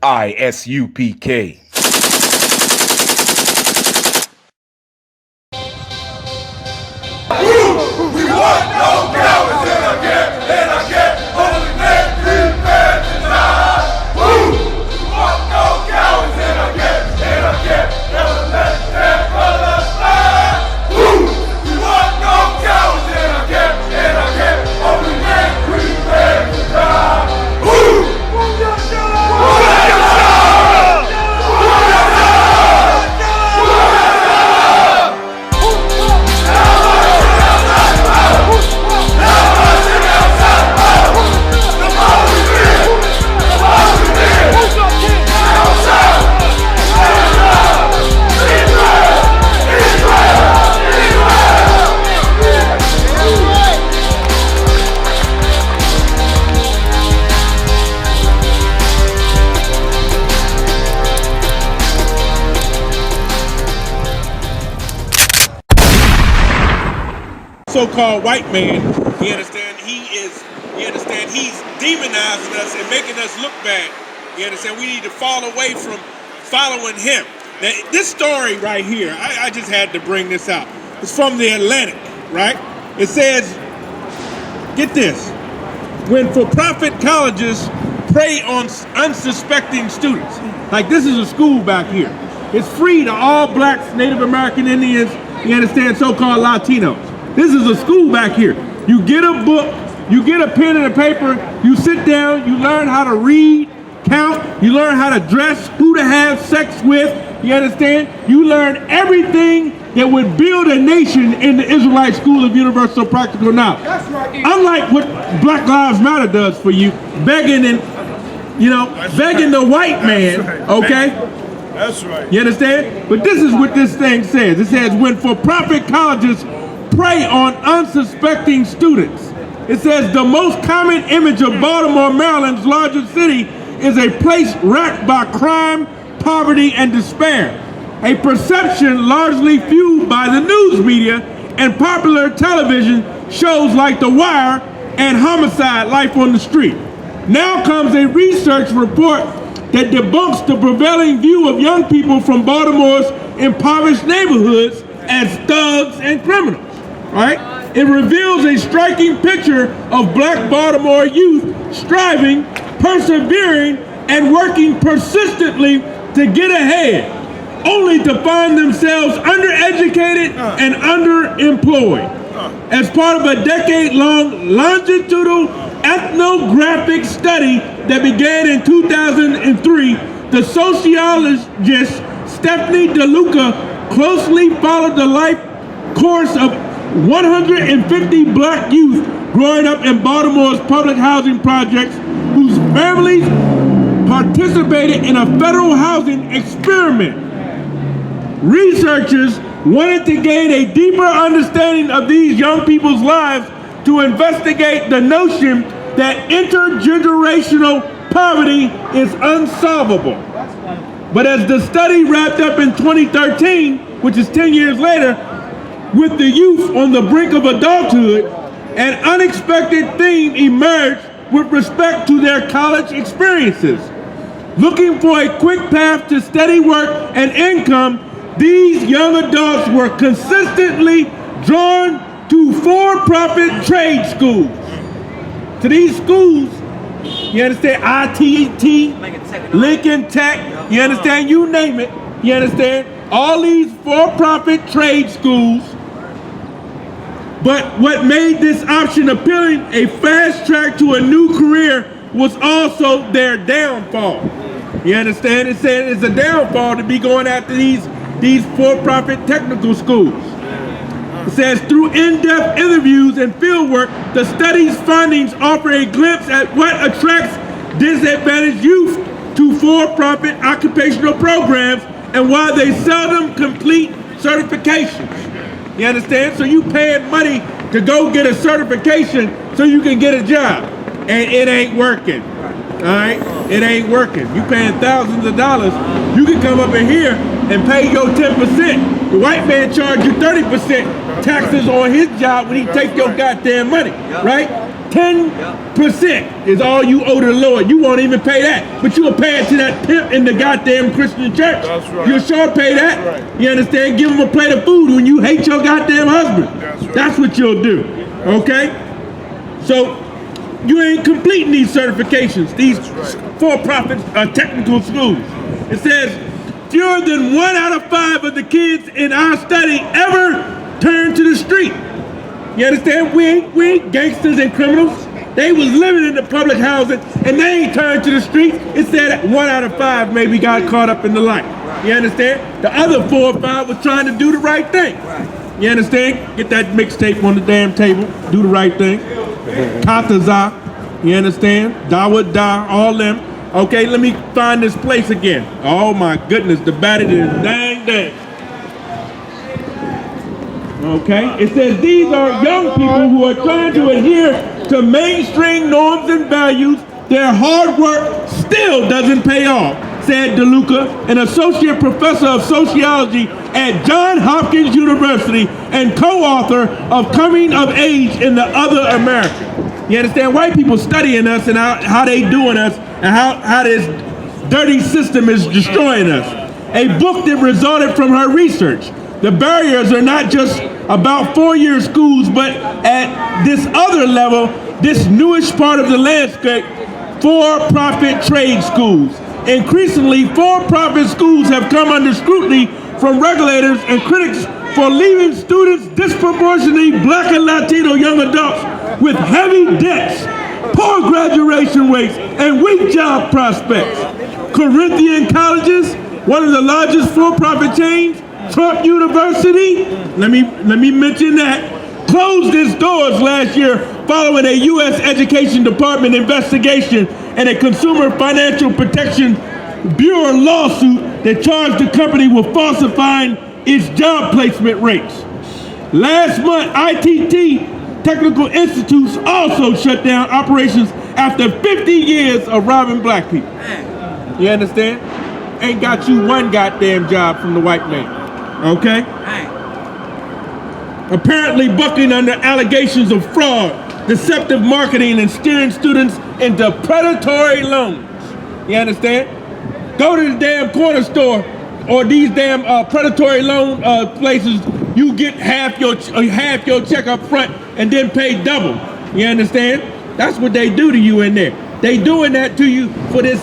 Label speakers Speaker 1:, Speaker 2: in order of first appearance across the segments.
Speaker 1: I.S.U.P.K.
Speaker 2: We want no cowards in our camp, in our camp. Only men prepare to die. We want no cowards in our camp, in our camp. Never let their brothers die. We want no cowards in our camp, in our camp. Only men prepare to die.
Speaker 3: So-called white man, you understand, he's demonizing us and making us look bad. You understand, we need to fall away from following him. Now, this story right here, I just had to bring this out. It's from the Atlantic, right? It says, get this, when for-profit colleges prey on unsuspecting students. Like, this is a school back here. It's free to all blacks, Native American Indians, you understand, so-called Latinos. This is a school back here. You get a book, you get a pen and a paper, you sit down, you learn how to read, count, you learn how to dress, who to have sex with, you understand? You learn everything that would build a nation in the Israelite School of Universal Practical Knowledge. That's right. Unlike what Black Lives Matter does for you, begging and, begging the white man, okay?
Speaker 2: That's right.
Speaker 3: You understand? But this is what this thing says. It says, when for-profit colleges prey on unsuspecting students. It says the most common image of Baltimore, Maryland's largest city, is a place racked by crime, poverty, and despair. A perception largely fueled by the news media and popular television shows like The Wire and Homicide: Life on the Street. Now comes a research report that debunks the prevailing view of young people from Baltimore's impoverished neighborhoods as thugs and criminals. Right? It reveals a striking picture of black Baltimore youth striving, persevering, and working persistently to get ahead, only to find themselves undereducated and underemployed. As part of a decade-long longitudinal ethnographic study that began in 2003, the sociologist Stephanie DeLuca closely followed the life course of 150 black youth growing up in Baltimore's public housing projects whose families participated in a federal housing experiment. Researchers wanted to gain a deeper understanding of these young people's lives to investigate the notion that intergenerational poverty is unsolvable. But as the study wrapped up in 2013, which is 10 years later, with the youth on the brink of adulthood, an unexpected theme emerged with respect to their college experiences. Looking for a quick path to steady work and income, these young adults were consistently drawn to for-profit trade schools. To these schools, you understand, ITT, Lincoln Tech, you understand, you name it, you understand, all these for-profit trade schools. But what made this option appealing, a fast track to a new career, was also their downfall. You understand? It said it's a downfall to be going after these for-profit technical schools. It says through in-depth interviews and fieldwork, the study's findings offer a glimpse at what attracts disadvantaged youth to for-profit occupational programs and why they seldom complete certifications. You understand? So you paying money to go get a certification so you can get a job, and it ain't working. All right? It ain't working. You paying thousands of dollars. You can come up in here and pay your 10%. The white man charge you 30% taxes on his job when he take your goddamn money, right? 10% is all you owe to the Lord. You won't even pay that. But you'll pay it to that pimp in the goddamn Christian church.
Speaker 2: That's right.
Speaker 3: You'll sure pay that.
Speaker 2: That's right.
Speaker 3: You understand? Give him a plate of food when you hate your goddamn husband.
Speaker 2: That's right.
Speaker 3: That's what you'll do. Okay? So you ain't completing these certifications, these for-profit technical schools. It says fewer than 1 out of 5 of the kids in our study ever turn to the street. You understand? We ain't gangsters and criminals. They was living in the public housing and they ain't turned to the streets. It said 1 out of 5 maybe got caught up in the light. You understand? The other 4 or 5 was trying to do the right thing. You understand? Get that mixtape on the damn table. Do the right thing. Kataza. You understand? Dawud Da. All them. Okay, let me find this place again. Oh my goodness, the battery is dang. Okay, it says these are young people who are trying to adhere to mainstream norms and values. Their hard work still doesn't pay off, said DeLuca, an associate professor of sociology at Johns Hopkins University and co-author of Coming of Age in the Other America. You understand? White people studying us and how they doing us and how this dirty system is destroying us. A book that resulted from her research. The barriers are not just about 4-year schools, but at this other level, this newish part of the landscape, for-profit trade schools. Increasingly, for-profit schools have come under scrutiny from regulators and critics for leaving students, disproportionately Black and Latino young adults, with heavy debts, poor graduation rates, and weak job prospects. Corinthian Colleges, one of the largest for-profit chains, Trump University, let me mention that, closed its doors last year following a U.S. Education Department investigation and a Consumer Financial Protection Bureau lawsuit that charged the company with falsifying its job placement rates. Last month, ITT Technical Institutes also shut down operations after 50 years of robbing black people. You understand? Ain't got you one goddamn job from the white man. Okay? Apparently bucking under allegations of fraud, deceptive marketing, and steering students into predatory loans. You understand? Go to the damn corner store or these damn predatory loan places. You get half your check up front and then pay double. You understand? That's what they do to you in there. They doing that to you for this.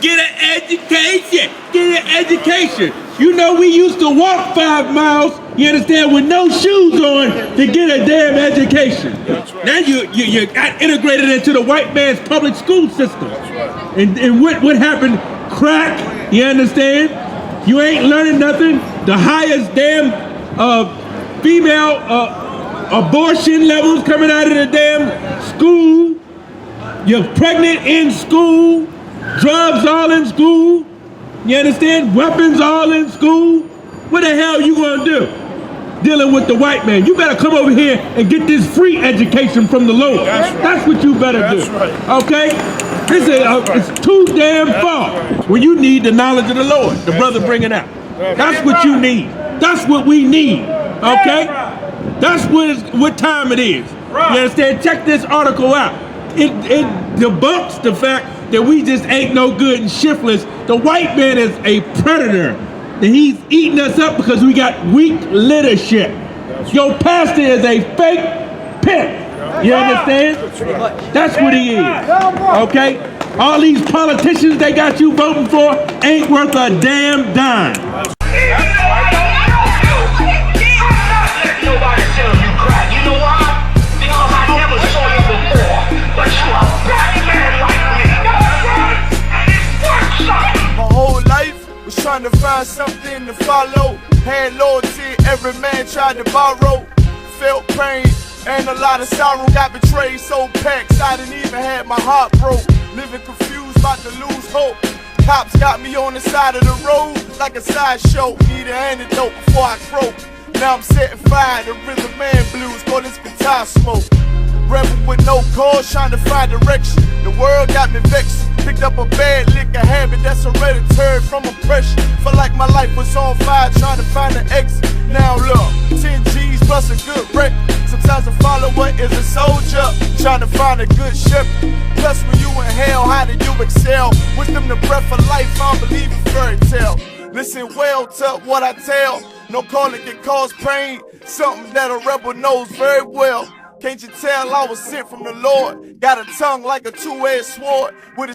Speaker 3: Get an education. Get an education. You know, we used to walk 5 miles, you understand, with no shoes on to get a damn education. Right. Now you got integrated into the white man's public school system. Right. And what happened? Crack, you understand? You ain't learning nothing. The highest damn female abortion levels coming out of the damn school. You're pregnant in school. Drugs all in school. You understand? Weapons all in school. What the hell you gonna do? Dealing with the white man. You better come over here and get this free education from the Lord. That's, right. That's what you better do. Right. Okay? This is it's too damn far. Right. When you need the knowledge of the Lord, the brother bringing out. That's what you need. That's what we need. Okay? That's what time it is. You understand? Check this article out. It debunks the fact that we just ain't no good and shiftless. The white man is a predator. And he's eating us up because we got weak leadership. Your pastor is a fake pimp. You understand? That's what he is. Okay? All these politicians they got you voting for ain't worth a damn dime.
Speaker 1: Trying to find something to follow. Had loyalty, every man tried to borrow. Felt pain and a lot of sorrow. Got betrayed, so packed, I didn't even have my heart broke. Living confused, about to lose hope. Cops got me on the side of the road like a sideshow. Need an antidote before I croak. Now I'm setting fire to rhythm man blues. Call this guitar smoke. Rebel with no cause, trying to find direction. The world got me vexed. Picked up a bad liquor habit that's hereditary from oppression. Felt like my life was on fire, trying to find an exit. Now look, 10 G's plus a good wreck. Sometimes a follower is a soldier, trying to find a good shepherd. Plus when you in hell, how did you excel? With them the breath of life, I don't believe in fairy tale. Listen well to what I tell. No calling can cause pain, something that a rebel knows very well. Can't you tell I was sent from the Lord? Got a tongue like a two-edged sword with a